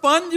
5